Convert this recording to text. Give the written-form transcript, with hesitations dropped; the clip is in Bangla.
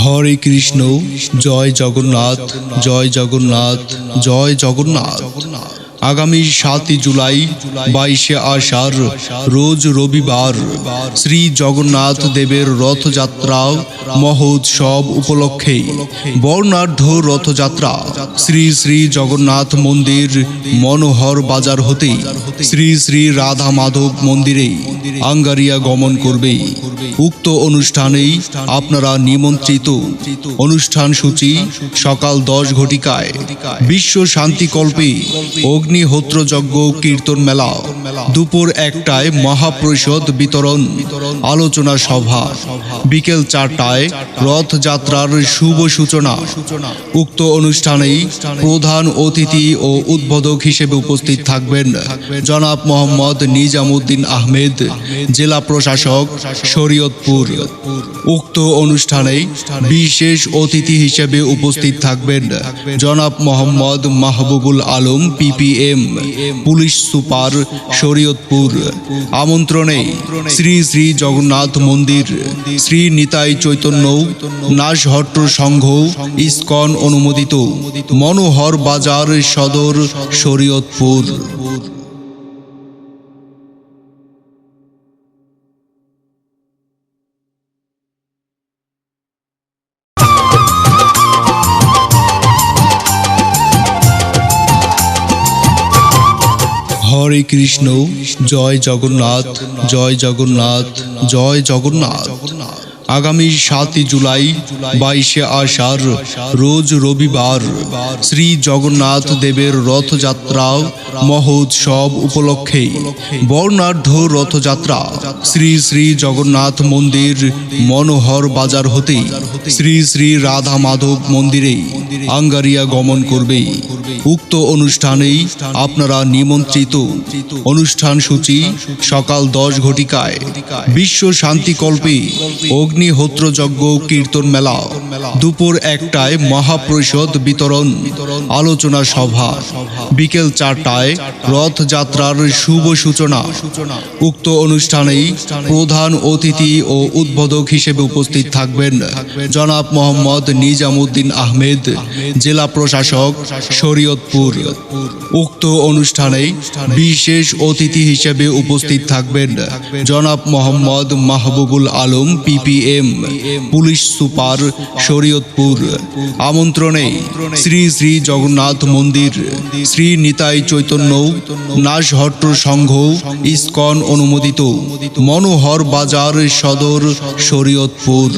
হরে কৃষ্ণ। জয় জগন্নাথ, জয় জগন্নাথ, জয় জগন্নাথ। আগামী 7 জুলাই 22 আষাঢ় রোজ রবিবার শ্রী জগন্নাথ দেবের রথযাত্রা মহোৎসব উপলক্ষে বর্ণাঢ্য রথযাত্রা শ্রী শ্রী জগন্নাথ মন্দির মনোহর বাজার হতে শ্রী শ্রী রাধা মাধব মন্দিরে আঙ্গারিয়া গমন করবে। উক্ত অনুষ্ঠানেই আপনারা নিমন্ত্রিত। অনুষ্ঠান সূচি সকাল 10 ঘটিকায় বিশ্ব শান্তিকল্পে অগ্নিহোত্র যজ্ঞ কীর্তন মেলা, দুপুর 1টায় মহাপ্রসাদ বিতরণ আলোচনা সভা, বিকেল 4টায় রথযাত্রার শুভ সূচনা। উক্ত অনুষ্ঠানেই প্রধান অতিথি ও উদ্বোধক হিসেবে উপস্থিত থাকবেন জনাব মোহাম্মদ নিজামুদ্দিন আহমেদ, জেলা প্রশাসক, শরীয়তপুর। উক্ত অনুষ্ঠানে বিশেষ অতিথি হিসেবে উপস্থিত থাকবেন জনাব Mohammad Mahbubul Alam PPM, police super, Shariatpur. আমন্ত্রণে শ্রী শ্রী জগন্নাথ মন্দির, শ্রী নিতাই চৈতন্য নাসহট্ট সংঘ, ইসকন অনুমোদিত, মনোহর বাজার সদর, শরীয়তপুর। হরে কৃষ্ণ। জয় জগন্নাথ, জয় জগন্নাথ, জয় জগন্নাথ। আগামী 7 জুলাই 22 আষাঢ় রোজ রবিবার শ্রী জগন্নাথ দেবের রথযাত্রা মহোৎসব উপলক্ষে বর্ণাঢ্য রথযাত্রা শ্রী শ্রী জগন্নাথ মন্দির মনোহর বাজার হতে শ্রী শ্রী রাধা মাধব মন্দিরে আঙ্গারিয়া গমন করবে। উক্ত অনুষ্ঠানেই আপনারা নিমন্ত্রিত। অনুষ্ঠান সূচি সকাল 10 ঘটিকায় বিশ্ব শান্তিকল্পে অগ্নিহোত্র যজ্ঞ কীর্তন মেলা, দুপুর 1টায় মহাপ্রসাদ বিতরণ আলোচনা সভা, বিকেল 4টায় রথযাত্রার শুভ সূচনা। উক্ত অনুষ্ঠানেই প্রধান অতিথি ও উদ্বোধক হিসেবে উপস্থিত থাকবেন জনাব মোহাম্মদ নিজামুদ্দিন আহমেদ, জেলা প্রশাসক, শরীয়তপুর। উক্ত অনুষ্ঠানে বিশেষ অতিথি হিসেবে উপস্থিত থাকবেন জনাব Mohammad Mahbubul Alam PPM, police super, Shariatpur. আমন্ত্রণে শ্রী শ্রী জগন্নাথ মন্দির, শ্রী নিতাই চৈতন্য নাসহট্ট সংঘ, ইসকন অনুমোদিত, মনোহর বাজার সদর, শরীয়তপুর।